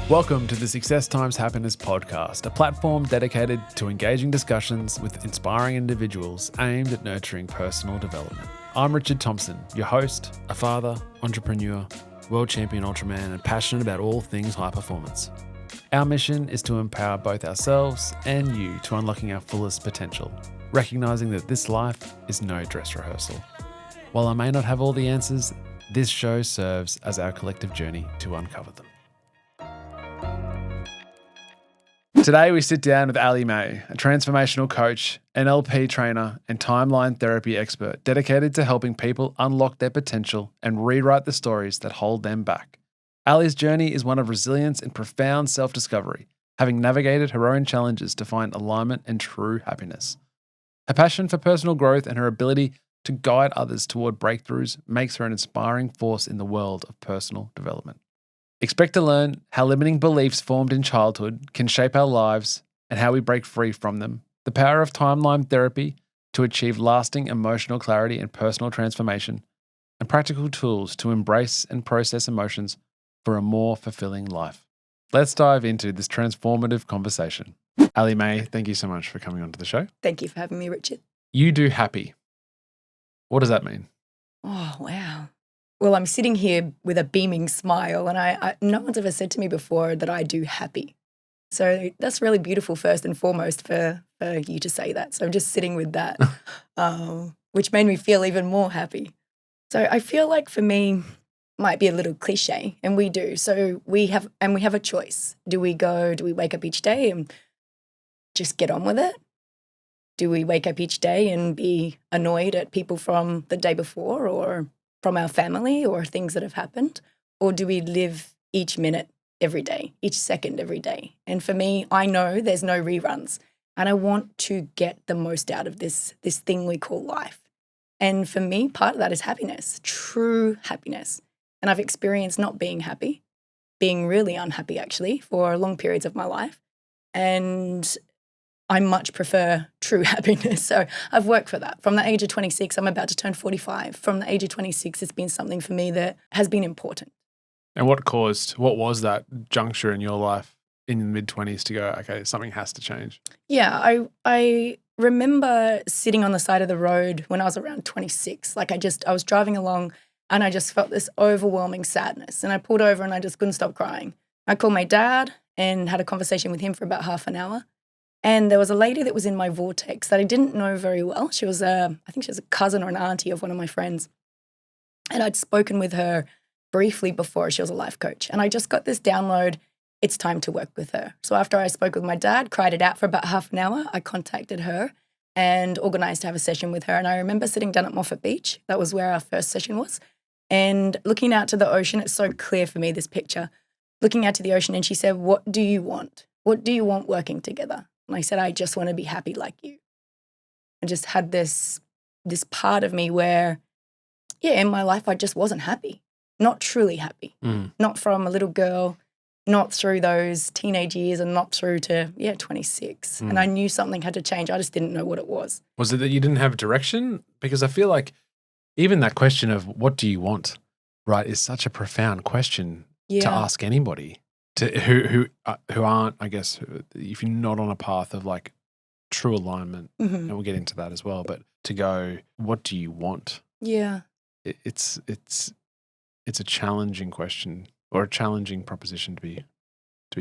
Welcome to the Success Times Happiness podcast, a platform dedicated to engaging discussions with inspiring individuals aimed at nurturing personal development. I'm Richard Thompson, your host, a father, entrepreneur, world champion Ultraman, and passionate about all things high performance. Our mission is to empower both ourselves and you to unlocking our fullest potential, recognizing that this life is no dress rehearsal. While I may not have all the answers, this show serves as our collective journey to uncover them. Today, we sit down with Allie May, a transformational coach, NLP trainer, and timeline therapy expert dedicated to helping people unlock their potential and rewrite the stories that hold them back. Allie's journey is one of resilience and profound self-discovery, having navigated her own challenges to find alignment and true happiness. Her passion for personal growth and her ability to guide others toward breakthroughs makes her an inspiring force in the world of personal development. Expect to learn how limiting beliefs formed in childhood can shape our lives and how we break free from them, the power of timeline therapy to achieve lasting emotional clarity and personal transformation, and practical tools to embrace and process emotions for a more fulfilling life. Let's dive into this transformative conversation. Allie May, thank you so much for coming onto the show. Thank you for having me, Richard. You do happy. What does that mean? Oh, wow. Well, I'm sitting here with a beaming smile, and I no one's ever said to me before that I do happy. So that's really beautiful, first and foremost, for you to say that. So I'm just sitting with that, which made me feel even more happy. So I feel like for me, might be a little cliche, and we do. So we have a choice. Do we wake up each day and just get on with it? Do we wake up each day and be annoyed at people from the day before or from our family or things that have happened? Or do we live each minute every day, each second every day? And for me, I know there's no reruns, and I want to get the most out of this thing we call life. And for me, part of that is happiness, true happiness. And I've experienced not being happy, being really unhappy actually for long periods of my life. And I much prefer true happiness. So I've worked for that. From the age of 26, I'm about to turn 45. From the age of 26, it's been something for me that has been important. And what was that juncture in your life in the mid-20s to go, okay, something has to change? Yeah, I remember sitting on the side of the road when I was around 26. Like I was driving along and I just felt this overwhelming sadness. And I pulled over and I just couldn't stop crying. I called my dad and had a conversation with him for about half an hour. And there was a lady that was in my vortex that I didn't know very well. She was I think she was a cousin or an auntie of one of my friends. And I'd spoken with her briefly before. She was a life coach. And I just got this download, it's time to work with her. So after I spoke with my dad, cried it out for about half an hour, I contacted her and organized to have a session with her. And I remember sitting down at Moffat Beach. That was where our first session was. And looking out to the ocean, it's so clear for me, this picture. Looking out to the ocean, and she said, "What do you want? What do you want working together?" And I said, "I just want to be happy like you." I just had this part of me where, in my life, I just wasn't happy, not truly happy, not from a little girl, not through those teenage years and not through to, 26. And I knew something had to change. I just didn't know what it was. Was it that you didn't have direction? Because I feel like even that question of what do you want, right, is such a profound question to ask anybody. Who aren't, I guess, if you're not on a path of like true alignment, and we'll get into that as well, but to go, what do you want? Yeah. It's a challenging question or a challenging proposition to be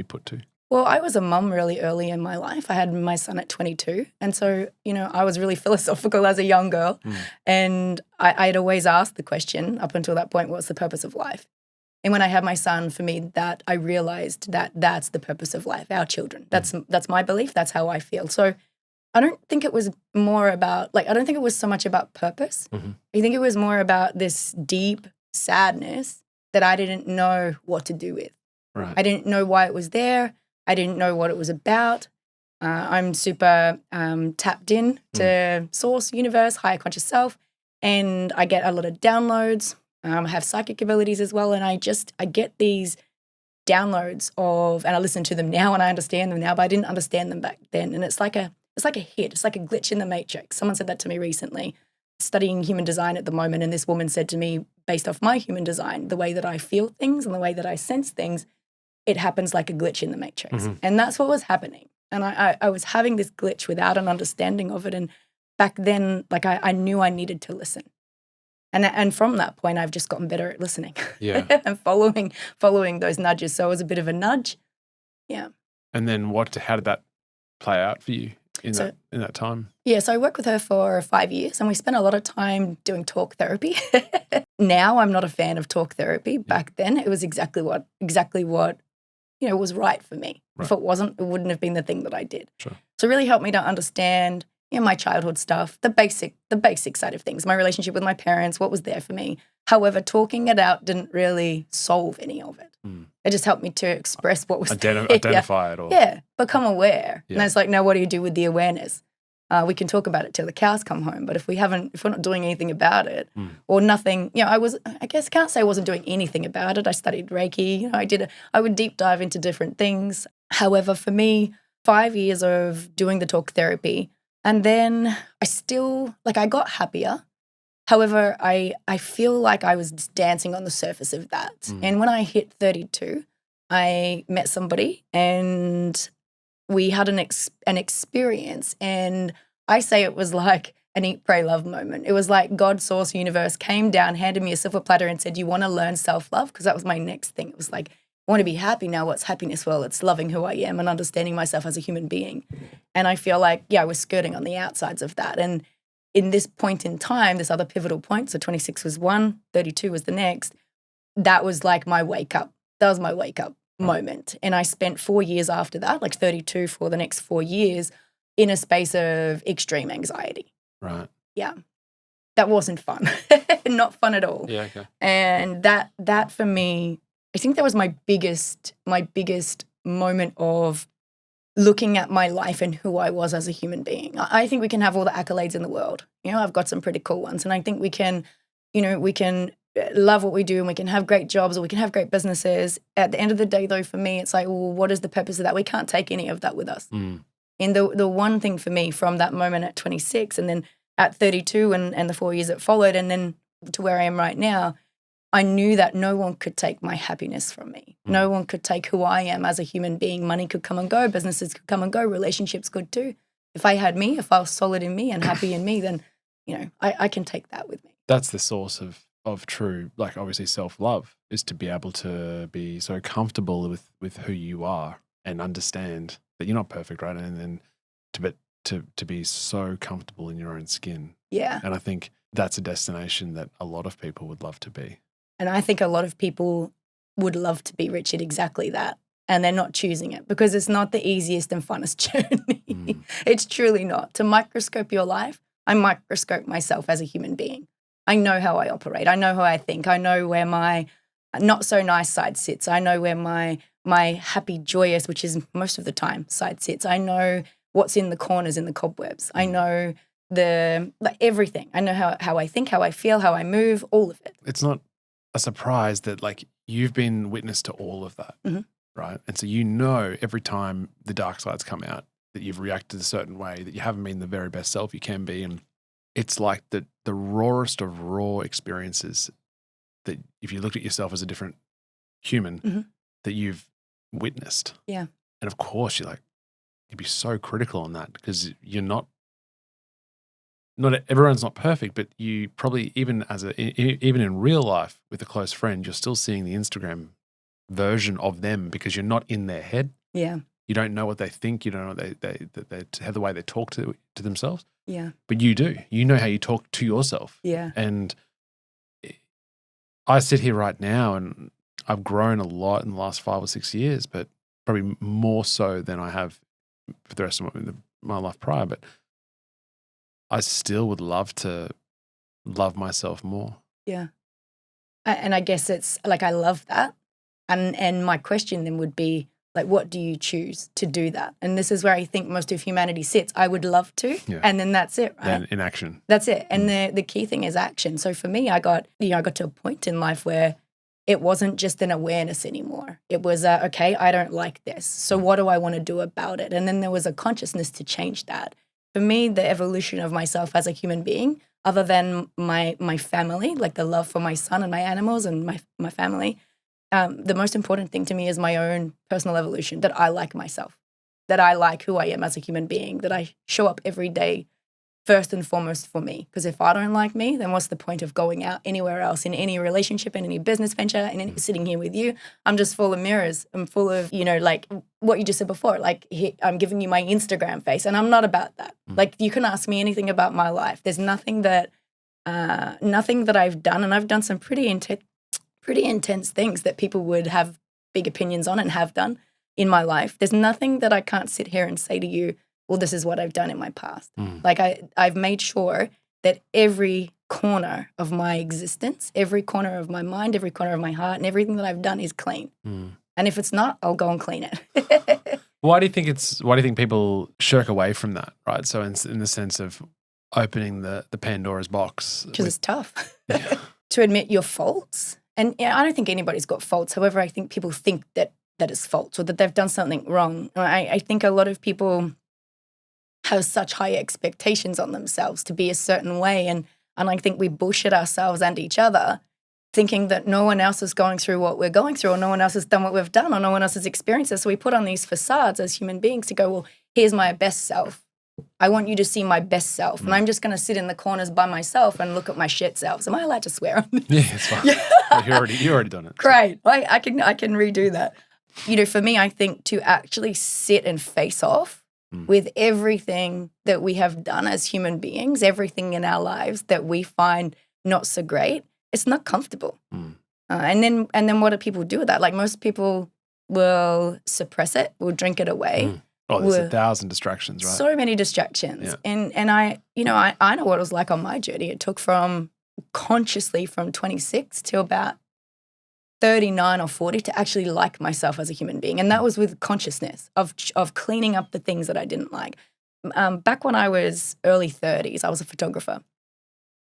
put to. Well, I was a mum really early in my life. I had my son at 22. And so, I was really philosophical as a young girl. And I'd always asked the question up until that point, what's the purpose of life? And when I had my son, for me, that I realized that that's the purpose of life, our children. That's my belief. That's how I feel. So I don't think it was more about, I don't think it was so much about purpose. I think it was more about this deep sadness that I didn't know what to do with. Right. I didn't know why it was there. I didn't know what it was about. I'm super tapped in to source, universe, higher conscious self, and I get a lot of downloads. I have psychic abilities as well, and I get these downloads and I listen to them now and I understand them now, but I didn't understand them back then. And it's like a hit. It's like a glitch in the matrix. Someone said that to me recently. Studying human design at the moment, and this woman said to me, based off my human design, the way that I feel things and the way that I sense things, it happens like a glitch in the matrix. And that's what was happening. And I was having this glitch without an understanding of it. And back then, like I knew I needed to listen. And from that point, I've just gotten better at listening. Yeah. And following those nudges. So it was a bit of a nudge. Yeah. And then how did that play out for you in that time? Yeah, so I worked with her for 5 years and we spent a lot of time doing talk therapy. Now I'm not a fan of talk therapy. Back then it was exactly what was right for me. Right. If it wasn't, it wouldn't have been the thing that I did. Sure. So it really helped me to understand my childhood stuff, the basic side of things, my relationship with my parents, what was there for me. However, talking it out didn't really solve any of it. It just helped me to express what was identify it all. Yeah, become aware. Yeah. And it's like, now what do you do with the awareness? We can talk about it till the cows come home, but if we're not doing anything about it or nothing, I can't say I wasn't doing anything about it. I studied Reiki, I would deep dive into different things. However, for me, 5 years of doing the talk therapy, and then I got happier. However, I feel like I was just dancing on the surface of that. And when I hit 32, I met somebody and we had an experience. And I say it was like an eat, pray, love moment. It was like God, source, universe came down, handed me a silver platter and said, you want to learn self-love? Because that was my next thing. It was like, I want to be happy now. What's happiness? Well, it's loving who I am and understanding myself as a human being. And I feel like, I was skirting on the outsides of that. And in this point in time, this other pivotal point, so 26 was one, 32 was the next, that was like my wake up. That was my wake up moment. And I spent 4 years after that, like 32 for the next 4 years, in a space of extreme anxiety. Right. Yeah. That wasn't fun. Not fun at all. Yeah, okay. And that for me, I think that was my biggest moment of looking at my life and who I was as a human being. I think we can have all the accolades in the world. I've got some pretty cool ones. And I think we can love what we do and we can have great jobs or we can have great businesses. At the end of the day, though, for me, it's like, well, what is the purpose of that? We can't take any of that with us. And the one thing for me from that moment at 26 and then at 32 and the 4 years that followed and then to where I am right now, I knew that no one could take my happiness from me. No one could take who I am as a human being. Money could come and go. Businesses could come and go. Relationships could too. If I had me, if I was solid in me and happy in me, then, I can take that with me. That's the source of true, like obviously self-love is to be able to be so comfortable with who you are and understand that you're not perfect, right? And then to be so comfortable in your own skin. Yeah. And I think that's a destination that a lot of people would love to be. And I think a lot of people would love to be rich at exactly that. And they're not choosing it because it's not the easiest and funnest journey. It's truly not. To microscope your life, I microscope myself as a human being. I know how I operate. I know how I think. I know where my not so nice side sits. I know where my happy, joyous, which is most of the time, side sits. I know what's in the corners, in the cobwebs. I know everything. I know how I think, how I feel, how I move, all of it. It's not a surprise that like you've been witness to all of that, right? And so every time the dark sides come out that you've reacted a certain way, that you haven't been the very best self you can be. And it's like the rawest of raw experiences that if you looked at yourself as a different human that you've witnessed. Yeah. And of course you'd be so critical on that because you're not everyone's not perfect, but you probably even in real life with a close friend, you're still seeing the Instagram version of them because you're not in their head. Yeah. You don't know what they think. You don't know what they have the way they talk to themselves. Yeah. But you do. You know how you talk to yourself. Yeah. And I sit here right now and I've grown a lot in the last 5 or 6 years, but probably more so than I have for the rest of my life prior. But I still would love to love myself more. Yeah. And I guess it's like, I love that. And my question then would be like, what do you choose to do that? And this is where I think most of humanity sits. I would love to. Yeah. And then that's it, right? Then in action. That's it. And the key thing is action. So for me, I got to a point in life where it wasn't just an awareness anymore. It was, okay, I don't like this. So what do I want to do about it? And then there was a consciousness to change that. For me, the evolution of myself as a human being, other than my family, like the love for my son and my animals and my family, the most important thing to me is my own personal evolution, that I like myself, that I like who I am as a human being, that I show up every day first and foremost for me. Because if I don't like me, then what's the point of going out anywhere else, in any relationship, in any business venture, in any, sitting here with you? I'm just full of mirrors. I'm full of, like what you just said before, like I'm giving you my Instagram face, and I'm not about that. Like you can ask me anything about my life. There's nothing that I've done, and I've done some pretty intense things that people would have big opinions on and have done in my life. There's nothing that I can't sit here and say to you, well, this is what I've done in my past. Like I've made sure that every corner of my existence, every corner of my mind, every corner of my heart, and everything that I've done is clean. And if it's not, I'll go and clean it. Why do you think people shirk away from that, right? So in the sense of opening the Pandora's box. Because it's tough to admit your faults. And I don't think anybody's got faults. However, I think people think that it's faults or that they've done something wrong. I think a lot of people have such high expectations on themselves to be a certain way. And I think we bullshit ourselves and each other, thinking that no one else is going through what we're going through, or no one else has done what we've done, or no one else has experienced it. So we put on these facades as human beings to go, well, here's my best self. I want you to see my best self. And I'm just going to sit in the corners by myself and look at my shit selves. Am I allowed to swear on this? Yeah, it's fine. Yeah. You already done it. Great. I can redo that. For me, I think to actually sit and face off with everything that we have done as human beings, everything in our lives that we find not so great, it's not comfortable. And then what do people do with that? Like most people will suppress it, will drink it away. Oh, there's 1,000 distractions, right? So many distractions. Yeah. And I know what it was like on my journey. It took consciously from 26 to about 39 or 40 to actually like myself as a human being. And that was with consciousness of cleaning up the things that I didn't like. Back when I was early 30s, I was a photographer.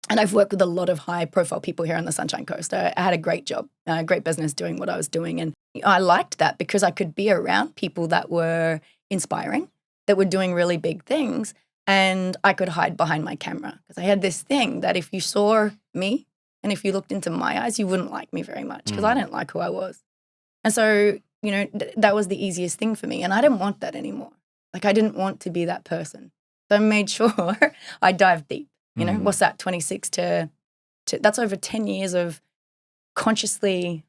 And I've worked with a lot of high-profile people here on the Sunshine Coast. I had a great job, great business doing what I was doing. And I liked that because I could be around people that were inspiring, that were doing really big things, and I could hide behind my camera. Because I had this thing that if you saw me and if you looked into my eyes, you wouldn't like me very much because I didn't like who I was. And so, that was the easiest thing for me. And I didn't want that anymore. Like I didn't want to be that person. So I made sure I dive deep. What's that, 26 to that's over 10 years of consciously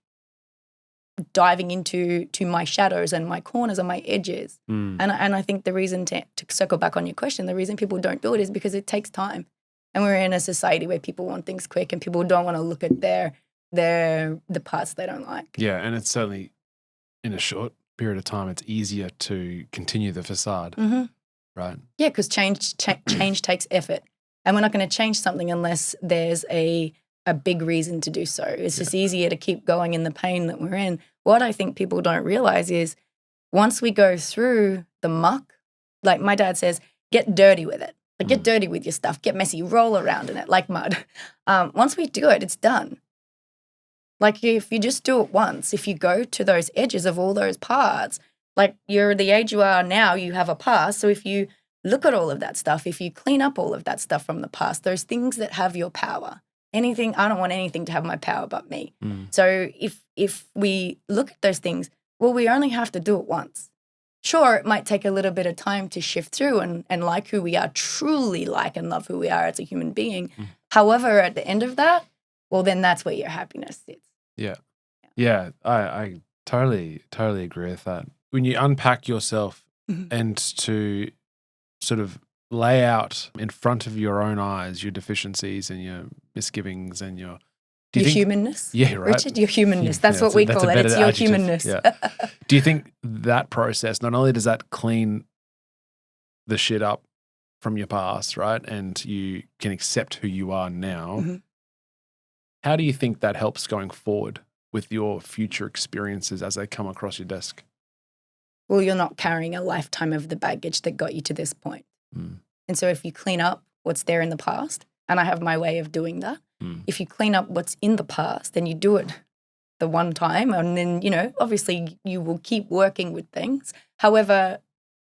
diving into my shadows and my corners and my edges. And I think the reason to circle back on your question, the reason people don't do it is because it takes time. And we're in a society where people want things quick and people don't want to look at the parts they don't like. Yeah, and it's certainly in a short period of time, it's easier to continue the facade, right? Yeah, because change takes effort. And we're not going to change something unless there's a big reason to do so. It's just easier to keep going in the pain that we're in. What I think people don't realize is once we go through the muck, like my dad says, get dirty with it. Like get dirty with your stuff, get messy, roll around in it like mud. Once we do it, it's done. Like if you just do it once, if you go to those edges of all those parts, like you're the age you are now, you have a past. So if you look at all of that stuff, if you clean up all of that stuff from the past, those things that have your power, I don't want anything to have my power but me. So if we look at those things, well, we only have to do it once. Sure, it might take a little bit of time to shift through and like who we are, truly like and love who we are as a human being. However, at the end of that, well, then that's where your happiness sits. Yeah, I totally agree with that. When you unpack yourself and to sort of lay out in front of your own eyes your deficiencies and your misgivings and your humanness. Yeah, right. Richard, your humanness. That's what we call it. It's your humanness. Yeah. Do you think that process, not only does that clean the shit up from your past, right, and you can accept who you are now, how do you think that helps going forward with your future experiences as they come across your desk? Well, you're not carrying a lifetime of the baggage that got you to this point. And so if you clean up what's there in the past, and I have my way of doing that, if you clean up what's in the past, then you do it the one time, and then, obviously you will keep working with things. However,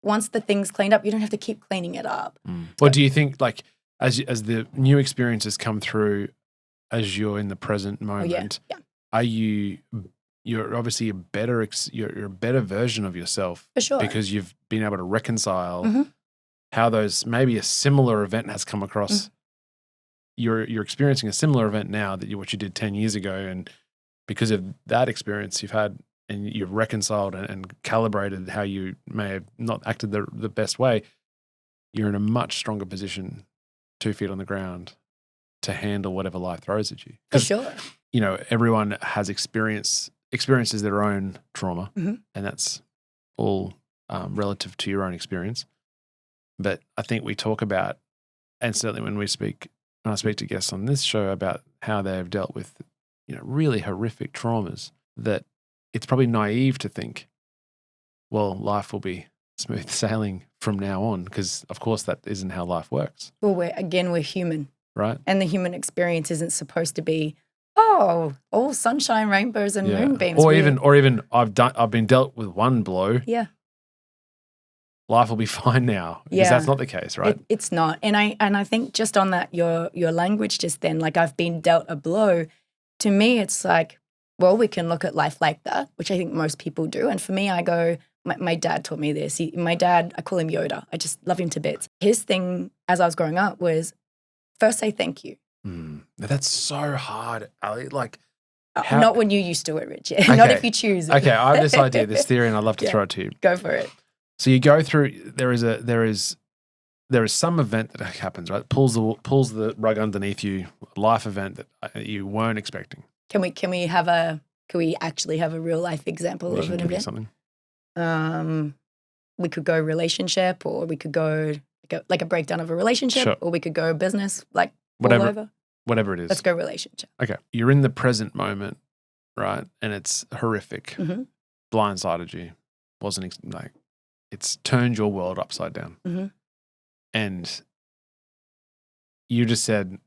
once the thing's cleaned up, you don't have to keep cleaning it up. Well, do you think, like, as the new experiences come through as you're in the present moment, are you you're obviously you're a better version of yourself For sure. because you've been able to reconcile Mhm. how those maybe a similar event has come across. You're experiencing a similar event now that what you did 10 years ago, and because of that experience you've had, and you've reconciled and calibrated how you may have not acted the best way, you're in a much stronger position, 2 feet on the ground, to handle whatever life throws at you. For sure. You know, everyone has experiences their own trauma, Mhm. and that's all relative to your own experience. But I think we talk about, and certainly when I speak to guests on this show about how they've dealt with, you know, really horrific traumas, that it's probably naive to think, well, life will be smooth sailing from now on, because of course that isn't how life works. Well, we're human. Right. And the human experience isn't supposed to be, all sunshine, rainbows, and moonbeams. Or even I've been dealt with one blow. Yeah. Life will be fine now. Because that's not the case, right? It's not. And I think just on that, your language just then, like, I've been dealt a blow. To me, it's like, well, we can look at life like that, which I think most people do. And for me, I go, my dad taught me this. My dad, I call him Yoda. I just love him to bits. His thing as I was growing up was, first say thank you. That's so hard, Allie. Like, not when you used to it, Rich. Okay. Not if you choose it. Okay, I have this idea, this theory, and I'd love to throw it to you. Go for it. So you go through. There is some event that happens, right? Pulls the rug underneath you. A life event that you weren't expecting. Can we actually have a real life example of an event? Something. We could go relationship, or we could go like a breakdown of a relationship, sure. Or we could go business, like whatever, all over. Whatever it is. Let's go relationship. Okay. You're in the present moment, right? And it's horrific. Mm-hmm. Blindsided you. It's turned your world upside down. Mm-hmm. And you just said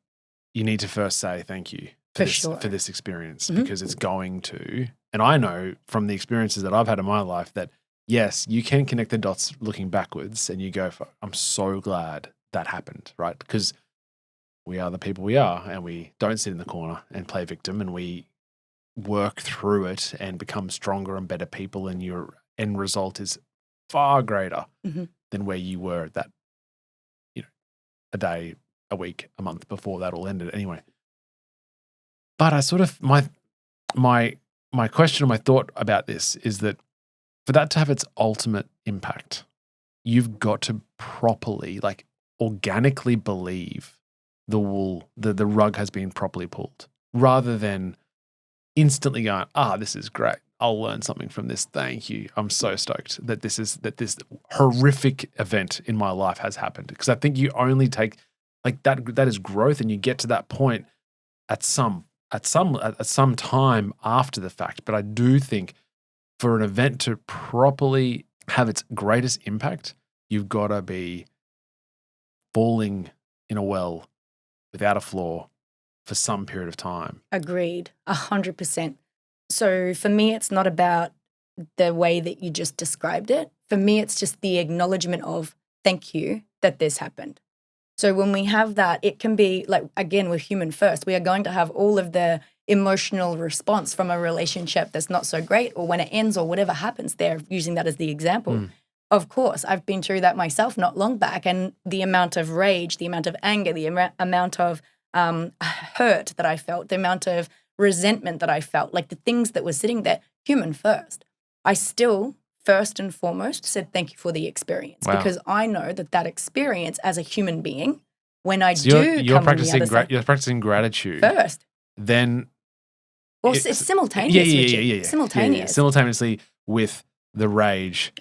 you need to first say thank you for this experience, because it's going to, and I know from the experiences that I've had in my life that, yes, you can connect the dots looking backwards and you go, I'm so glad that happened, right? Because we are the people we are, and we don't sit in the corner and play victim, and we work through it and become stronger and better people, and your end result is far greater than where you were at that, a day, a week, a month before that all ended anyway. But I sort of, my question or my thought about this is that for that to have its ultimate impact, you've got to properly, like, organically believe the rug has been properly pulled, rather than instantly going, this is great, I'll learn something from this, thank you, I'm so stoked that this horrific event in my life has happened. Because I think you only take, like, that is growth, and you get to that point at some time after the fact. But I do think for an event to properly have its greatest impact, you've got to be falling in a well without a floor for some period of time. Agreed, 100%. So for me, it's not about the way that you just described it. For me, it's just the acknowledgement of thank you that this happened. So when we have that, it can be like, again, we're human first. We are going to have all of the emotional response from a relationship that's not so great, or when it ends, or whatever happens there, using that as the example. Of course, I've been through that myself not long back, and the amount of rage, the amount of anger, the amount of hurt that I felt, the amount of resentment that I felt, like the things that were sitting there, human first. I still, first and foremost, said thank you for the experience, because I know that experience as a human being, when I you're practicing gratitude first. Then, it's simultaneous. Yeah. Simultaneous. Simultaneously with the rage.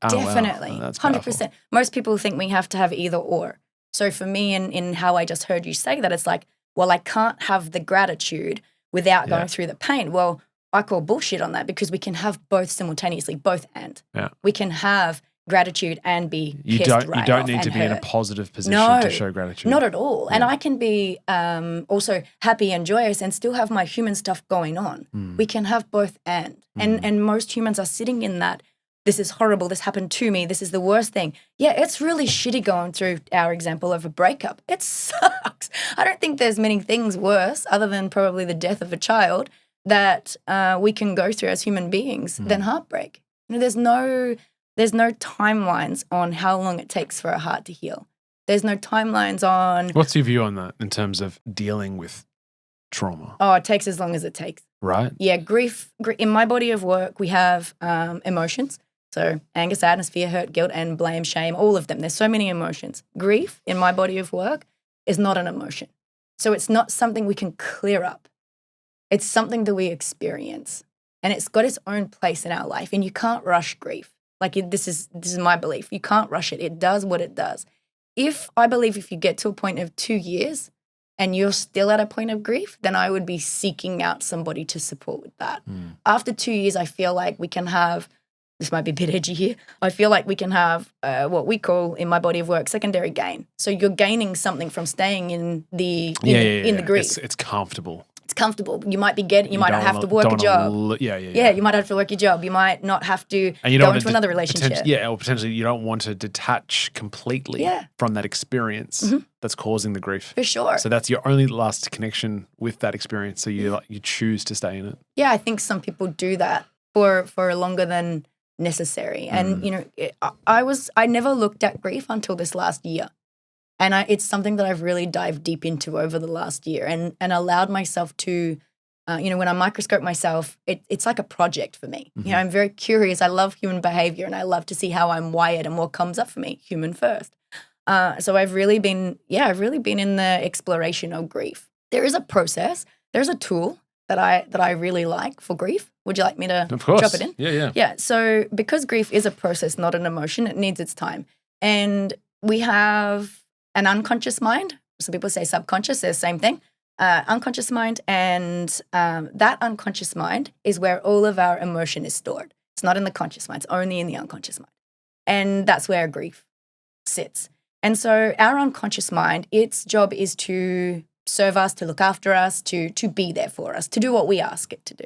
Definitely. Wow. That's 100%. Most people think we have to have either or. So for me, in how I just heard you say that, it's like, well, I can't have the gratitude without going through the pain. Well, I call bullshit on that, because we can have both simultaneously, both and. Yeah. We can have gratitude and be pissed right off. You don't need to be in a positive position to show gratitude. Not at all. Yeah. And I can be also happy and joyous and still have my human stuff going on. We can have both and. And most humans are sitting in that, this is horrible, this happened to me, this is the worst thing. Yeah, it's really shitty going through our example of a breakup. It sucks. I don't think there's many things worse, other than probably the death of a child, that we can go through as human beings than heartbreak. There's no timelines on how long it takes for a heart to heal. There's no timelines on... What's your view on that in terms of dealing with trauma? Oh, it takes as long as it takes. Right. Yeah, grief. In my body of work, we have emotions. So anger, sadness, fear, hurt, guilt, and blame, shame, all of them. There's so many emotions. Grief in my body of work is not an emotion. So it's not something we can clear up. It's something that we experience. And it's got its own place in our life. And you can't rush grief. This is my belief. You can't rush it. It does what it does. I believe if you get to a point of 2 years and you're still at a point of grief, then I would be seeking out somebody to support with that. After 2 years, I feel like we can have... This might be a bit edgy here. I feel like we can have what we call in my body of work secondary gain. So you're gaining something from staying in the grief. It's comfortable. It's comfortable. You might not have to work a job. Yeah. You might have to work your job. You might not have to go into another relationship. Or potentially you don't want to detach completely from that experience that's causing the grief. For sure. So that's your only last connection with that experience. So you choose to stay in it. Yeah, I think some people do that for longer than necessary. And, I never looked at grief until this last year. And it's something that I've really dived deep into over the last year and allowed myself to, when I microscope myself, it's like a project for me. I'm very curious. I love human behavior and I love to see how I'm wired and what comes up for me, human first. So I've really been in the exploration of grief. There is a process. There's a tool that I really like for grief. Would you like me to drop it in? Yeah. Yeah. So because grief is a process, not an emotion, it needs its time. And we have an unconscious mind. Some people say subconscious, they're the same thing. Unconscious mind. And that unconscious mind is where all of our emotion is stored. It's not in the conscious mind. It's only in the unconscious mind. And that's where grief sits. And so our unconscious mind, its job is to serve us, to look after us, to be there for us, to do what we ask it to do.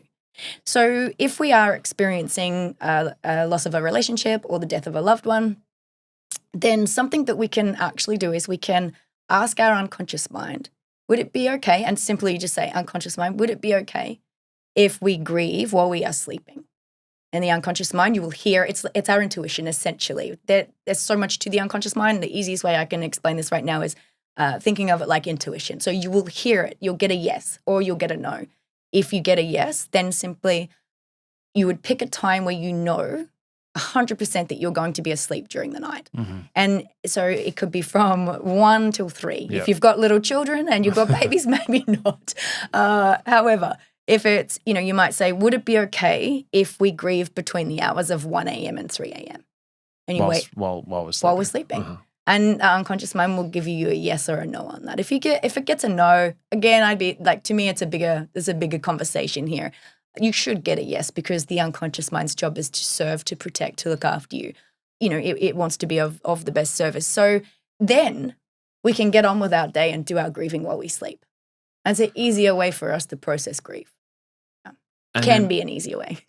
So if we are experiencing a loss of a relationship or the death of a loved one, then something that we can actually do is we can ask our unconscious mind, would it be okay, and simply just say, unconscious mind, would it be okay if we grieve while we are sleeping? In the unconscious mind, you will hear, it's our intuition essentially. There's so much to the unconscious mind. The easiest way I can explain this right now is thinking of it like intuition. So you will hear it, you'll get a yes or you'll get a no. If you get a yes, then simply you would pick a time where 100% that you're going to be asleep during the night. And so it could be from 1 till 3. If you've got little children and you've got babies, maybe not. However, if it's, you might say, would it be okay if we grieve between the hours of 1 a.m. and 3 a.m.? And you wait while we're sleeping. While we're sleeping. And our unconscious mind will give you a yes or a no on that. If it gets a no, again, I'd be like, to me, there's a bigger conversation here. You should get a yes because the unconscious mind's job is to serve, to protect, to look after you. It wants to be of the best service. So then we can get on with our day and do our grieving while we sleep. That's an easier way for us to process grief. Can be an easier way.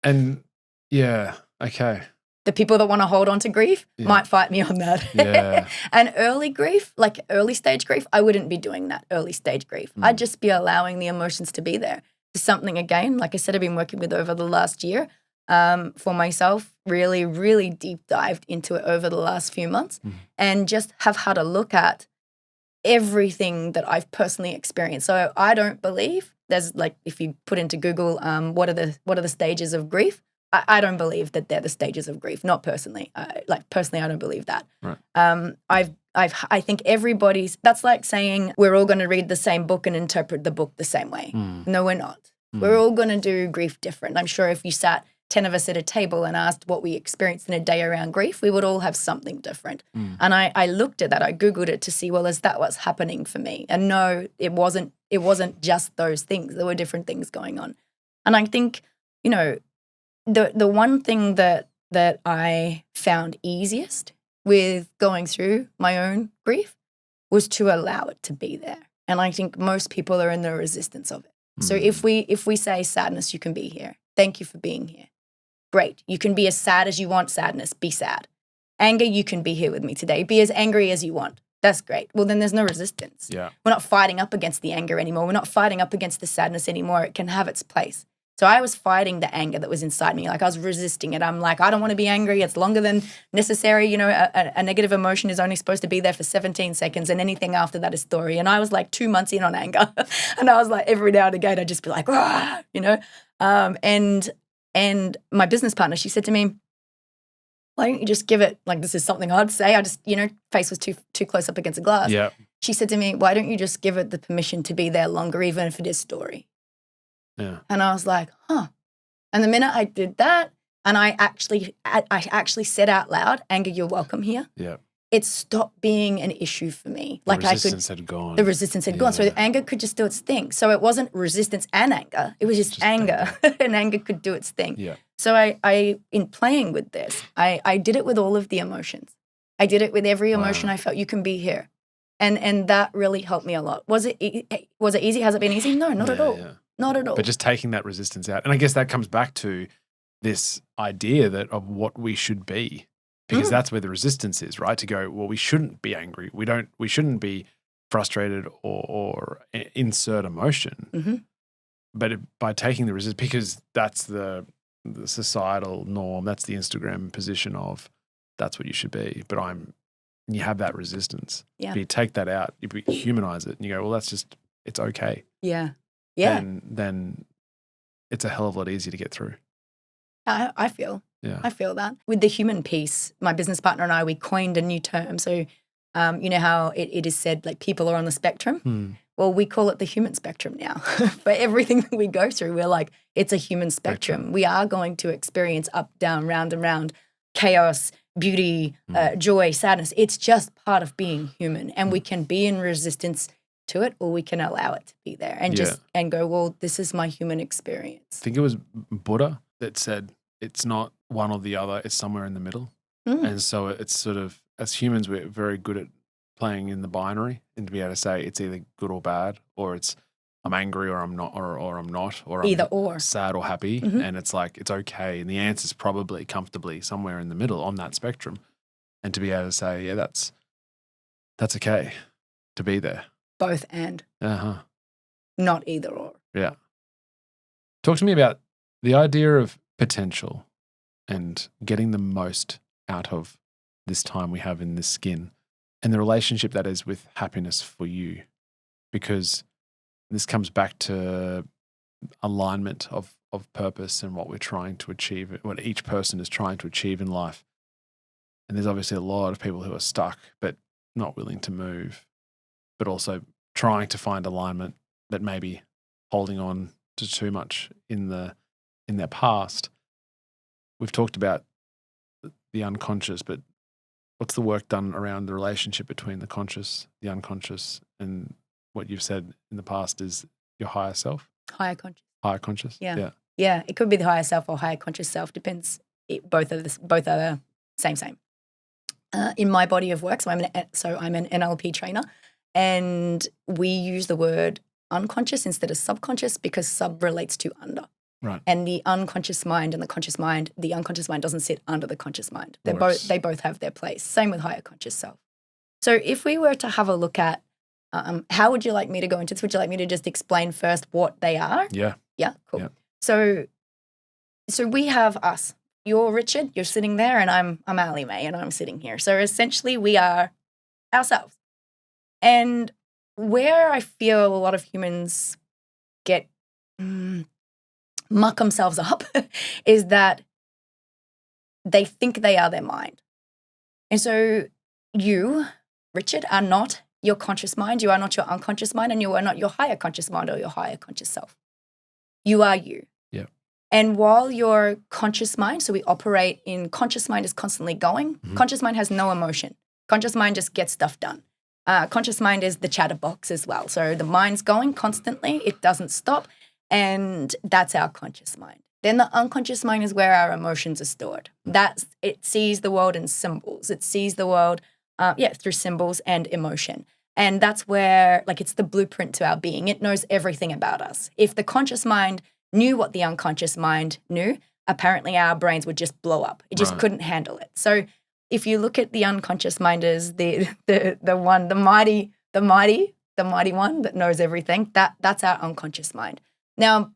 And yeah, okay. The people that want to hold on to grief might fight me on that. Yeah. And early grief, like early stage grief, I wouldn't be doing that early stage grief. I'd just be allowing the emotions to be there. Something, again, like I said, I've been working with over the last year for myself, really, really deep dived into it over the last few months and just have had a look at everything that I've personally experienced. So I don't believe there's if you put into Google, what are the stages of grief? I don't believe that they're the stages of grief. Not personally. Personally, I don't believe that. Right. I think that's like saying we're all going to read the same book and interpret the book the same way. No, we're not. We're all going to do grief different. I'm sure if you sat 10 of us at a table and asked what we experienced in a day around grief, we would all have something different. And I looked at that. I Googled it to see, well, is that what's happening for me? And no, it wasn't just those things. There were different things going on. And I think, the one thing that I found easiest with going through my own grief was to allow it to be there. And I think most people are in the resistance of it. So if we say sadness, you can be here. Thank you for being here. Great. You can be as sad as you want sadness. Be sad. Anger, you can be here with me today. Be as angry as you want. That's great. Well, then there's no resistance. Yeah. We're not fighting up against the anger anymore. We're not fighting up against the sadness anymore. It can have its place. So I was fighting the anger that was inside me. Like I was resisting it. I'm like, I don't want to be angry. It's longer than necessary. You know, a negative emotion is only supposed to be there for 17 seconds and anything after that is story. And I was like 2 months in on anger. And I was like, every now and again, I'd just be like, ah, you know. And my business partner, she said to me, why don't you just give it, like this is something I'd say. I just, you know, face was too close up against a glass. Yeah. She said to me, why don't you just give it the permission to be there longer, even if it is story? Yeah. And I was like, huh. And the minute I did that, and I actually said out loud, anger, you're welcome here. Yeah. It stopped being an issue for me. The resistance had gone. The resistance had gone. So the anger could just do its thing. So it wasn't resistance and anger. It was just anger. And anger could do its thing. Yeah. So I in playing with this, I did it with all of the emotions. I did it with every emotion I felt. You can be here. And that really helped me a lot. Was it easy? Has it been easy? No, not at all. Yeah. Not at all. But just taking that resistance out. And I guess that comes back to this idea of what we should be. Because that's where the resistance is, right? To go, well, we shouldn't be angry. We shouldn't be frustrated or insert emotion. Mm-hmm. But by taking the resistance, because that's the societal norm, that's the Instagram position of that's what you should be. But you have that resistance. Yeah. But you take that out, you humanize it, and you go, well, it's okay. Yeah. Yeah. And then it's a hell of a lot easier to get through. I feel. Yeah. I feel that. With the human piece, my business partner and I, we coined a new term. So, you know how it is said, like, people are on the spectrum? Well, we call it the human spectrum now. For everything that we go through, we're like, it's a human spectrum. We are going to experience up, down, round and round, chaos, beauty, joy, sadness. It's just part of being human. And we can be in resistance to it, or we can allow it to be there and and go, well, this is my human experience. I think it was Buddha that said it's not one or the other, it's somewhere in the middle. And so it's sort of, as humans, we're very good at playing in the binary and to be able to say it's either good or bad, or it's I'm angry or I'm not, or I'm not, or Either I'm or. sad or happy. And it's like, it's okay. And the answer's probably comfortably somewhere in the middle on that spectrum. And to be able to say, yeah, that's okay to be there. Both and. Not either or. Yeah. Talk to me about the idea of potential and getting the most out of this time we have in this skin and the relationship that is with happiness for you. Because this comes back to alignment of purpose and what we're trying to achieve, what each person is trying to achieve in life. And there's obviously a lot of people who are stuck but not willing to move, but also trying to find alignment but maybe holding on to too much in their past. We've talked about the unconscious, but what's the work done around the relationship between the conscious, the unconscious, and what you've said in the past is your higher self? Higher conscious. Higher conscious? Yeah. Yeah, it could be the higher self or higher conscious self. Depends. Both are the same. In my body of work, so I'm an NLP trainer, and we use the word unconscious instead of subconscious because sub relates to under. Right. And the unconscious mind and the conscious mind, the unconscious mind doesn't sit under the conscious mind. They both have their place. Same with higher conscious self. So if we were to have a look at how would you like me to go into this? Would you like me to just explain first what they are? Yeah. Yeah, cool. Yeah. So we have us. You're Richard, you're sitting there, and I'm Allie May, and I'm sitting here. So essentially we are ourselves. And where I feel a lot of humans get muck themselves up is that they think they are their mind. And so you, Richard, are not your conscious mind, you are not your unconscious mind, and you are not your higher conscious mind or your higher conscious self. You are you. Yeah. And while your conscious mind, so we operate in conscious mind is constantly going, conscious mind has no emotion. Conscious mind just gets stuff done. Conscious mind is the chatterbox as well. So the mind's going constantly, it doesn't stop, and that's our conscious mind. Then the unconscious mind is where our emotions are stored. It sees the world in symbols. It sees the world, through symbols and emotion. And that's where, like, it's the blueprint to our being. It knows everything about us. If the conscious mind knew what the unconscious mind knew, apparently our brains would just blow up. It just couldn't handle it. So if you look at the unconscious mind as the one, the mighty one that knows everything, that's our unconscious mind. Now,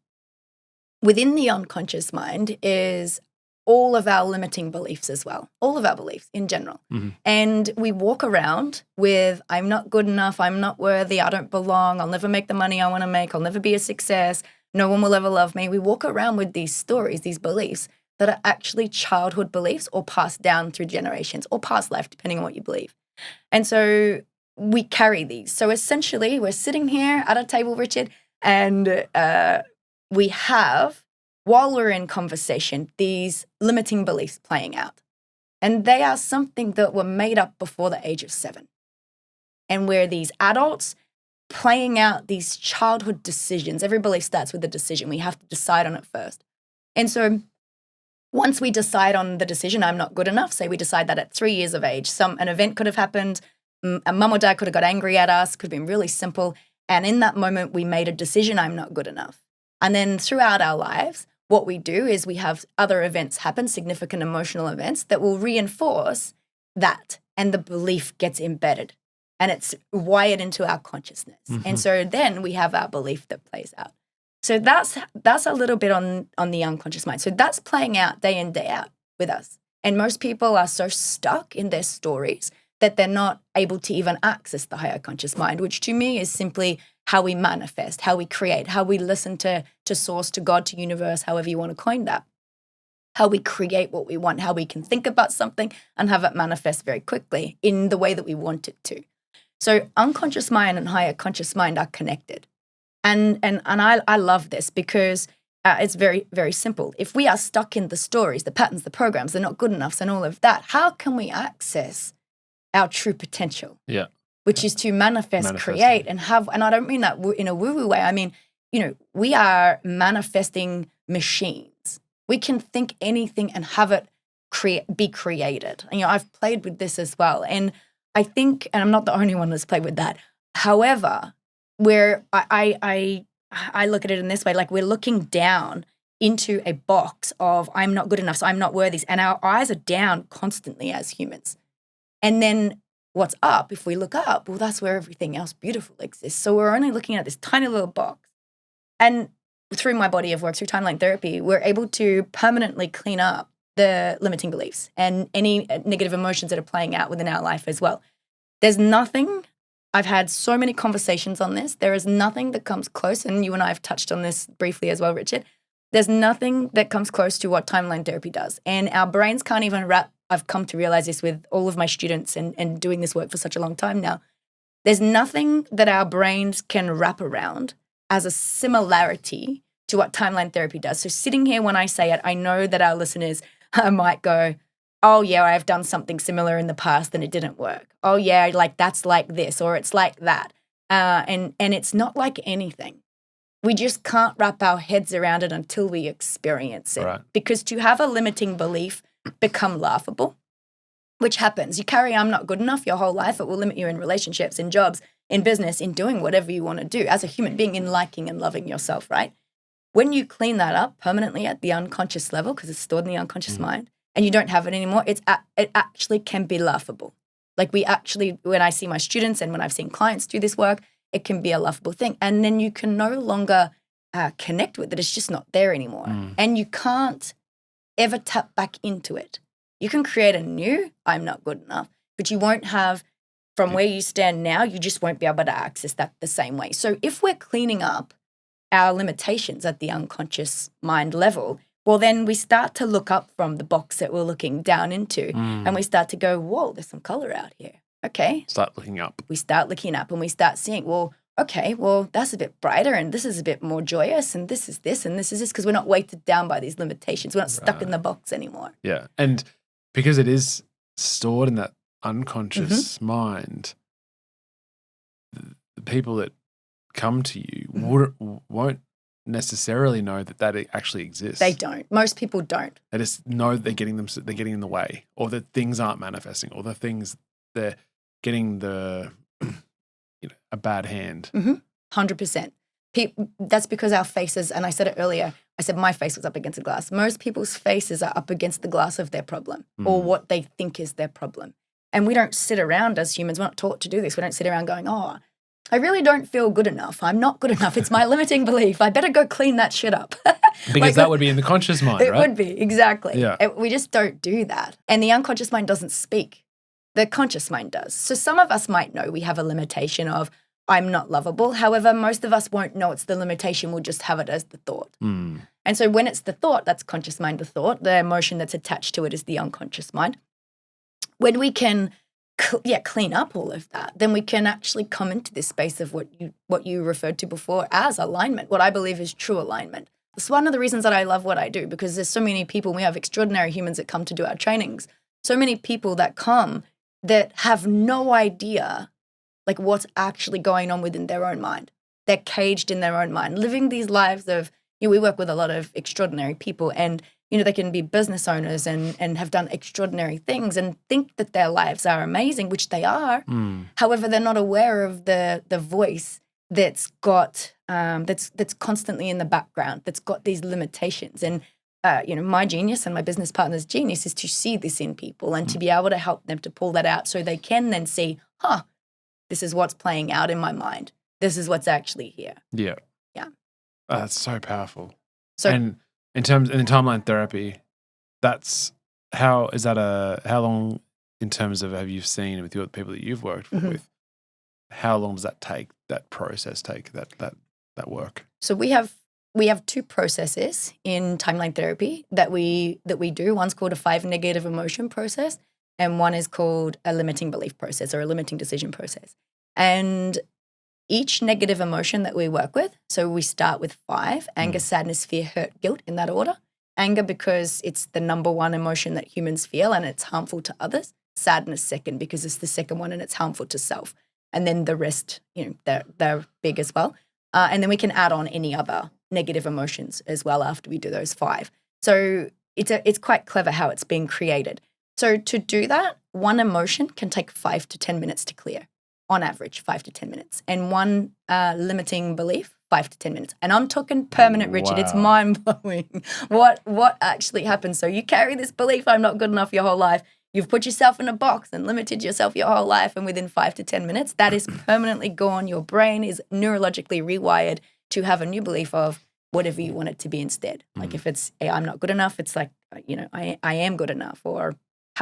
within the unconscious mind is all of our limiting beliefs as well, all of our beliefs in general. And we walk around with, I'm not good enough, I'm not worthy, I don't belong, I'll never make the money I want to make, I'll never be a success, no one will ever love me. We walk around with these stories, these beliefs that are actually childhood beliefs or passed down through generations or past life, depending on what you believe. And so we carry these. So essentially, we're sitting here at a table, Richard, and we have, while we're in conversation, these limiting beliefs playing out. And they are something that were made up before the age of 7. And we're these adults playing out these childhood decisions. Every belief starts with a decision. We have to decide on it first. And so once we decide on the decision, I'm not good enough, say we decide that at 3 years of age, an event could have happened, a mum or dad could have got angry at us, could have been really simple. And in that moment, we made a decision, I'm not good enough. And then throughout our lives, what we do is we have other events happen, significant emotional events that will reinforce that, and the belief gets embedded and it's wired into our consciousness. And so then we have our belief that plays out. So that's a little bit on the unconscious mind. So that's playing out day in, day out with us. And most people are so stuck in their stories that they're not able to even access the higher conscious mind, which to me is simply how we manifest, how we create, how we listen to source, to God, to universe, however you want to coin that. How we create what we want, how we can think about something and have it manifest very quickly in the way that we want it to. So unconscious mind and higher conscious mind are connected. And I love this because it's very, very simple. If we are stuck in the stories, the patterns, the programs, they're not good enough and all of that, how can we access our true potential? Yeah. Which is to manifest, create, and have, and I don't mean that in a woo-woo way. I mean, we are manifesting machines. We can think anything and have it be created. I've played with this as well. And I think, and I'm not the only one that's played with that. However, where I look at it in this way, like we're looking down into a box of I'm not good enough, so I'm not worthy. And our eyes are down constantly as humans. And then what's up, if we look up, well, that's where everything else beautiful exists. So we're only looking at this tiny little box. And through my body of work, through timeline therapy, we're able to permanently clean up the limiting beliefs and any negative emotions that are playing out within our life as well. There's nothing, I've had so many conversations on this, there is nothing that comes close, and you and I have touched on this briefly as well, Richard. There's nothing that comes close to what timeline therapy does. And our brains can't even wrap, I've come to realize this with all of my students and doing this work for such a long time now. There's nothing that our brains can wrap around as a similarity to what timeline therapy does. So sitting here when I say it, I know that our listeners might go, oh yeah, I've done something similar in the past and it didn't work. Oh yeah, like that's like this or it's like that. And it's not like anything. We just can't wrap our heads around it until we experience it. Right. Because to have a limiting belief become laughable, which happens. You carry I'm not good enough your whole life. It will limit you in relationships, in jobs, in business, in doing whatever you want to do as a human being, in liking and loving yourself, right? When you clean that up permanently at the unconscious level, because it's stored in the unconscious mind, and you don't have it anymore, it actually can be laughable. Like when I see my students and when I've seen clients do this work, it can be a laughable thing. And then you can no longer connect with it. It's just not there anymore. And you can't ever tap back into it. You can create a new I'm not good enough, but you won't have, from where you stand now, you just won't be able to access that the same way. So if we're cleaning up our limitations at the unconscious mind level, well, then we start to look up from the box that we're looking down into and we start to go, whoa, there's some color out here. Okay. Start looking up. We start looking up and we start seeing, well, okay, well, that's a bit brighter and this is a bit more joyous and this is this and this is this, because we're not weighted down by these limitations. We're not stuck in the box anymore. Yeah. And because it is stored in that unconscious mind, the people that come to you won't necessarily know that it actually exists. They don't. Most people don't. They just know they're getting in the way, or that things aren't manifesting, or the things they're getting a bad hand. 100%. That's because our faces, and I said it earlier, I said my face was up against the glass. Most people's faces are up against the glass of their problem or what they think is their problem. And we don't sit around as humans. We're not taught to do this. We don't sit around going, oh, I really don't feel good enough. I'm not good enough. It's my limiting belief. I better go clean that shit up. Because that would be in the conscious mind, it right? would be, exactly. Yeah. We just don't do that. And the unconscious mind doesn't speak. The conscious mind does. So some of us might know we have a limitation of, I'm not lovable. However, most of us won't know it's the limitation. We'll just have it as the thought. And so when it's the thought, that's conscious mind, the thought. The emotion that's attached to it is the unconscious mind. When we can clean up all of that, then we can actually come into this space of what you referred to before as alignment, what I believe is true alignment. It's one of the reasons that I love what I do, because there's so many people, we have extraordinary humans that come to do our trainings, so many people that come that have no idea like what's actually going on within their own mind. They're caged in their own mind, living these lives of, we work with a lot of extraordinary people, and they can be business owners and have done extraordinary things and think that their lives are amazing, which they are. However, they're not aware of the voice that's got that's constantly in the background, that's got these limitations. And my genius and my business partner's genius is to see this in people and to be able to help them to pull that out, so they can then see, this is what's playing out in my mind. This is what's actually here. Yeah. Yeah. That's so powerful. So, and in timeline therapy, how long in terms of have you seen with the people that you've worked with, how long does that process take, that work? So we have two processes in timeline therapy that we do. One's called a 5 negative emotion process, and one is called a limiting belief process or a limiting decision process. And each negative emotion that we work with, so we start with 5, anger, sadness, fear, hurt, guilt, in that order. Anger because it's the number one emotion that humans feel and it's harmful to others. Sadness second because it's the second one and it's harmful to self. And then the rest, they're big as well. And then we can add on any other negative emotions as well after we do those 5. So it's quite clever how it's being created. So to do that, one emotion can take 5 to 10 minutes to clear, on average, 5 to 10 minutes. And one limiting belief, 5 to 10 minutes. And I'm talking permanent, Richard. Wow. It's mind-blowing what actually happens. So you carry this belief, I'm not good enough, your whole life. You've put yourself in a box and limited yourself your whole life, and within 5 to 10 minutes, that is permanently gone. Your brain is neurologically rewired to have a new belief of whatever you want it to be instead. Like if it's, hey, I'm not good enough, it's like, I am good enough, or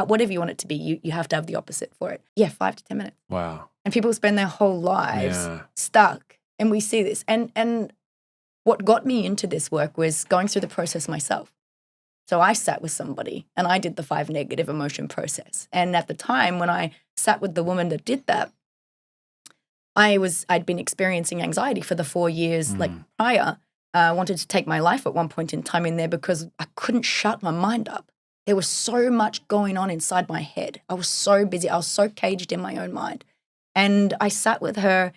whatever you want it to be, you have to have the opposite for it. Yeah, 5 to 10 minutes. Wow. And people spend their whole lives stuck, and we see this. And what got me into this work was going through the process myself. So I sat with somebody and I did the 5 negative emotion process. And at the time when I sat with the woman that did that, I'd been experiencing anxiety for the 4 years prior. I wanted to take my life at one point in time in there because I couldn't shut my mind up. There was so much going on inside my head. I was so busy. I was so caged in my own mind. And I sat with her.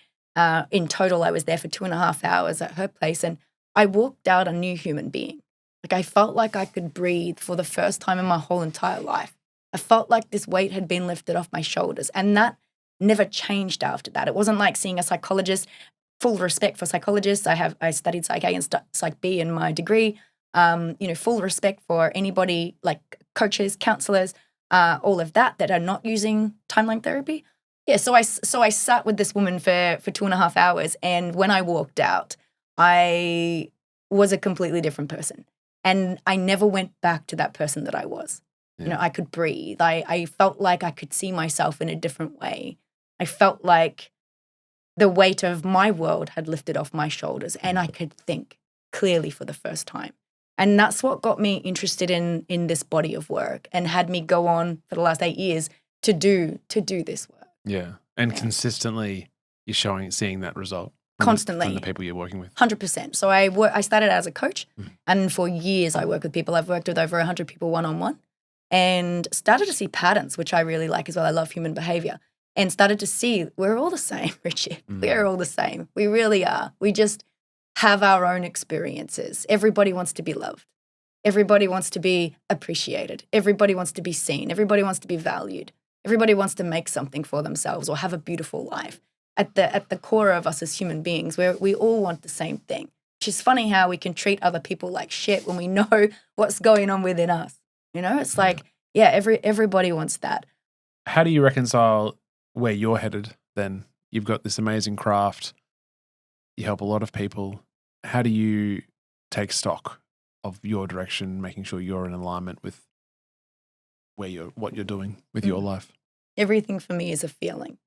In total, I was there for 2.5 hours at her place, and I walked out a new human being. Like I felt like I could breathe for the first time in my whole entire life. I felt like this weight had been lifted off my shoulders, and that never changed after that. It wasn't like seeing a psychologist. Full respect for psychologists. I studied Psych A and Psych B in my degree. Full respect for anybody like coaches, counselors, all of that are not using timeline therapy. Yeah, so I sat with this woman for 2.5 hours, and when I walked out, I was a completely different person. And I never went back to that person that I was. Yeah. I could breathe. I felt like I could see myself in a different way. I felt like the weight of my world had lifted off my shoulders, and I could think clearly for the first time. And that's what got me interested in this body of work and had me go on for the last 8 years to do this work. Yeah. And consistently you're seeing that result. Constantly. From the people you're working with. 100%. So I started as a coach, and for years I work with people. I've worked with over 100 people one-on-one and started to see patterns, which I really like as well. I love human behavior, and started to see we're all the same, Richard. We're all the same. We really are. We just have our own experiences. Everybody wants to be loved. Everybody wants to be appreciated. Everybody wants to be seen. Everybody wants to be valued. Everybody wants to make something for themselves or have a beautiful life. At the core of us as human beings, we all want the same thing. Which is funny how we can treat other people like shit when we know what's going on within us. You know, it's like, everybody wants that. How do you reconcile where you're headed then? You've got this amazing craft. You help a lot of people. How do you take stock of your direction, making sure you're in alignment with what you're doing with your life? Everything for me is a feeling.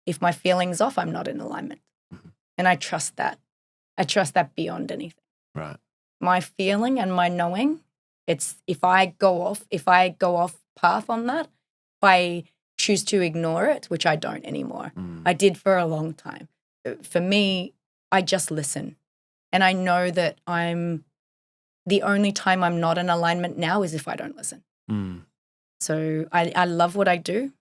If my feeling's off, I'm not in alignment. And I trust that. I trust that beyond anything. Right. My feeling and my knowing, it's if I go off path on that, if I choose to ignore it, which I don't anymore. I did for a long time. For me, I just listen. And I know that the only time I'm not in alignment now is if I don't listen. So I love what I do.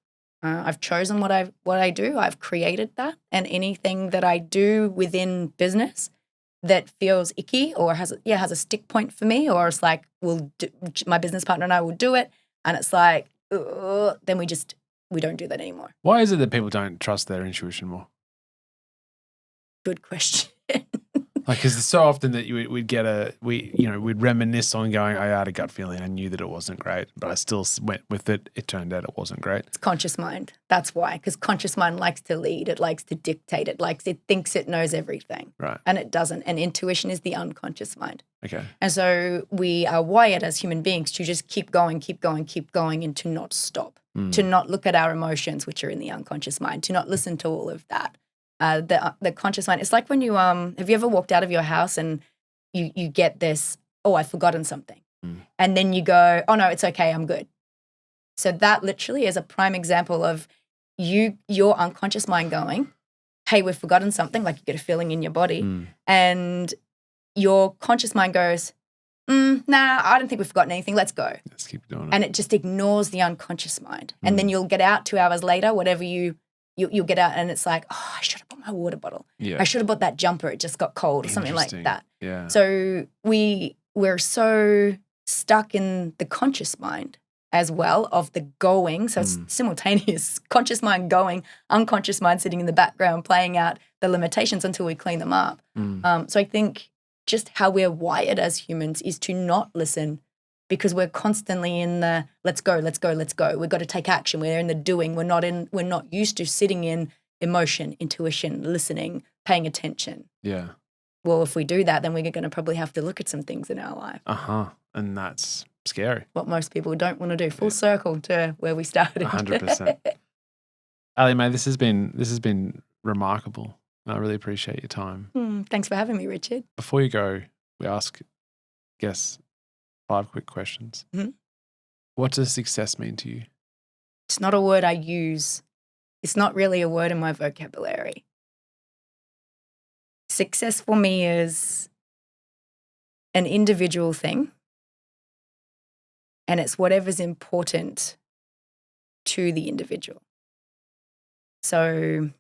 I've chosen what I do. I've created that. And anything that I do within business that feels icky or has a stick point for me, or it's like my business partner and I will do it, and it's like, then we don't do that anymore. Why is it that people don't trust their intuition more? Good question. Like, because it's so often that we'd reminisce on going, I had a gut feeling. I knew that it wasn't great, but I still went with it. It turned out it wasn't great. It's conscious mind. That's why, because conscious mind likes to lead. It likes to dictate. It thinks it knows everything. Right. And it doesn't. And intuition is the unconscious mind. Okay. And so we are wired as human beings to just keep going, and to not stop, to not look at our emotions, which are in the unconscious mind, to not listen to all of that. The conscious mind. It's like when you have you ever walked out of your house and you get this, I've forgotten something, and then you go, oh no, it's okay, I'm good. So that literally is a prime example of your unconscious mind going, hey, we've forgotten something, like you get a feeling in your body, and your conscious mind goes, nah, I don't think we've forgotten anything, let's go. Let's keep doing it. And it just ignores the unconscious mind. And then you'll get out 2 hours later, whatever you'll get out, and it's like, I should have bought my water bottle. Yeah. I should have bought that jumper. It just got cold or something like that. Yeah. So we're so stuck in the conscious mind as well of the going. So it's simultaneous conscious mind going, unconscious mind sitting in the background playing out the limitations until we clean them up. So I think just how we're wired as humans is to not listen, because we're constantly in the let's go. We've got to take action. We're in the doing. We're not used to sitting in emotion, intuition, listening, paying attention. Yeah. Well, if we do that, then we're going to probably have to look at some things in our life. And that's scary. What most people don't want to do. Full circle to where we started. 100%. Allie May, this has been remarkable. I really appreciate your time. Thanks for having me, Richard. Before you go, we ask guests 5 quick questions. What does success mean to you? It's not a word I use. It's not really a word in my vocabulary. Success for me is an individual thing, and it's whatever's important to the individual. So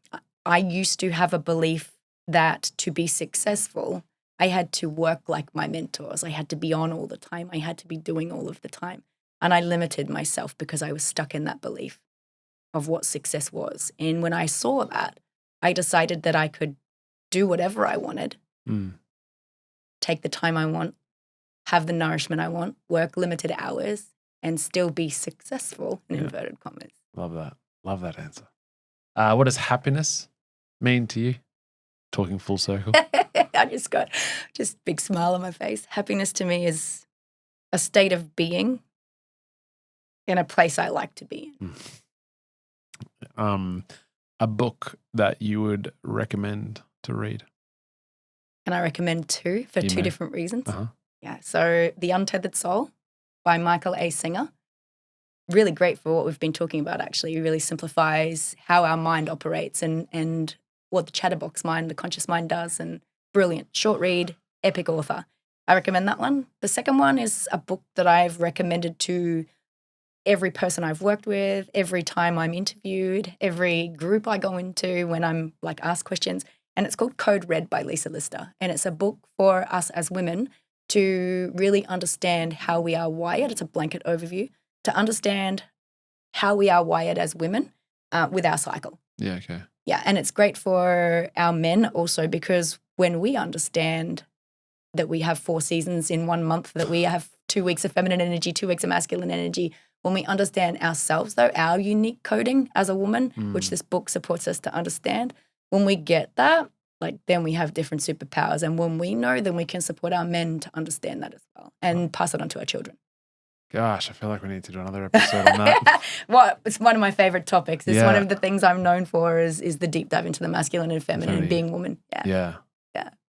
I used to have a belief that to be successful, I had to work like my mentors. I had to be on all the time. I had to be doing all of the time. And I limited myself because I was stuck in that belief of what success was. And when I saw that, I decided that I could do whatever I wanted, take the time I want, have the nourishment I want, work limited hours, and still be successful in inverted commas. Love that. Love that answer. What does happiness mean to you? Talking full circle. I just got big smile on my face. Happiness to me is a state of being in a place I like to be in. A book that you would recommend to read? And I recommend 2 for 2 different reasons. Yeah. So The Untethered Soul by Michael A. Singer. Really great for what we've been talking about, actually. It really simplifies how our mind operates and what the chatterbox mind, the conscious mind does, and brilliant. Short read, epic author. I recommend that one. The second one is a book that I've recommended to every person I've worked with, every time I'm interviewed, every group I go into when I'm asked questions. And it's called Code Red by Lisa Lister. And it's a book for us as women to really understand how we are wired. It's a blanket overview to understand how we are wired as women with our cycle. Yeah, okay. Yeah, and it's great for our men also because when we understand that we have 4 seasons in 1 month, that we have 2 weeks of feminine energy, 2 weeks of masculine energy, when we understand ourselves, though, our unique coding as a woman, which this book supports us to understand, when we get that, like then we have different superpowers. And when we know, then we can support our men to understand that as well and pass it on to our children. Gosh, I feel like we need to do another episode on that. Well, it's one of my favorite topics. It's one of the things I'm known for is the deep dive into the masculine and feminine and being woman. Yeah.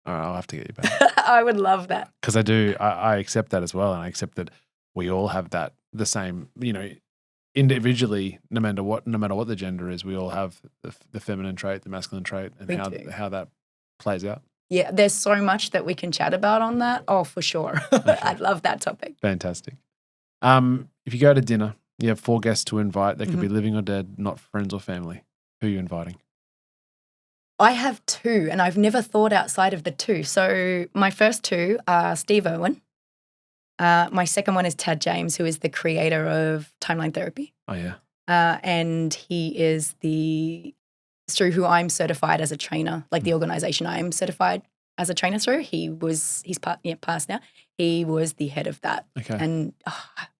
All right, I'll have to get you back. I would love that. Because I accept that as well. And I accept that we all have that, the same, individually, no matter what the gender is, we all have the feminine trait, the masculine trait, and how that plays out. Yeah, there's so much that we can chat about on that. Oh, for sure. I'd love that topic. Fantastic. If you go to dinner, you have 4 guests to invite. They could be living or dead, not friends or family. Who are you inviting? I have 2, and I've never thought outside of the 2. So my first 2 are Steve Irwin. My second one is Tad James, who is the creator of Timeline Therapy. Oh, yeah. And he is through who I'm certified as a trainer, like the organization I am certified as a trainer through. He's passed now. He was the head of that. Okay. And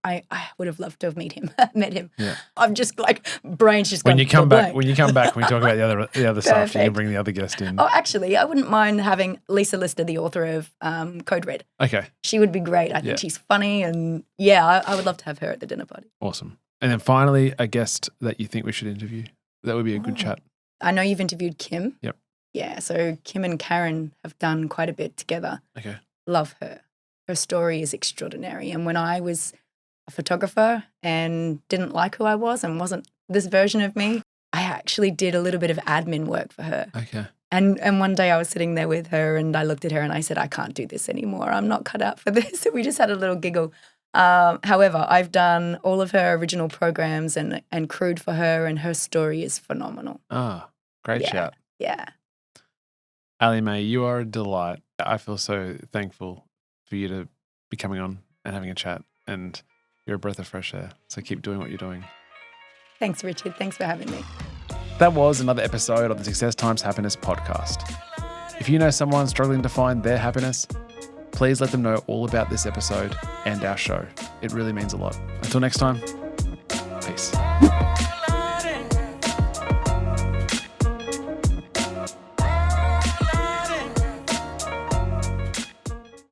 I would have loved to have met him. Yeah. I'm just like, brain's just when gone you come back, blank. when we talk about the other stuff, you can bring the other guest in. Oh, actually, I wouldn't mind having Lisa Lister, the author of Code Red. Okay. She would be great. I think she's funny, and I would love to have her at the dinner party. Awesome. And then finally, a guest that you think we should interview. That would be a good chat. I know you've interviewed Kim. Yep. Yeah, so Kim and Karen have done quite a bit together. Okay. Love her. Her story is extraordinary. And when I was a photographer and didn't like who I was and wasn't this version of me, I actually did a little bit of admin work for her. Okay. And one day I was sitting there with her and I looked at her and I said, I can't do this anymore. I'm not cut out for this. We just had a little giggle. However, I've done all of her original programs and crewed for her, and her story is phenomenal. Ah, great shout. Yeah. Allie May, you are a delight. I feel so thankful for you to be coming on and having a chat, and you're a breath of fresh air. So keep doing what you're doing. Thanks, Richard. Thanks for having me. That was another episode of the Success Times Happiness podcast. If you know someone struggling to find their happiness, please let them know all about this episode and our show. It really means a lot. Until next time, peace.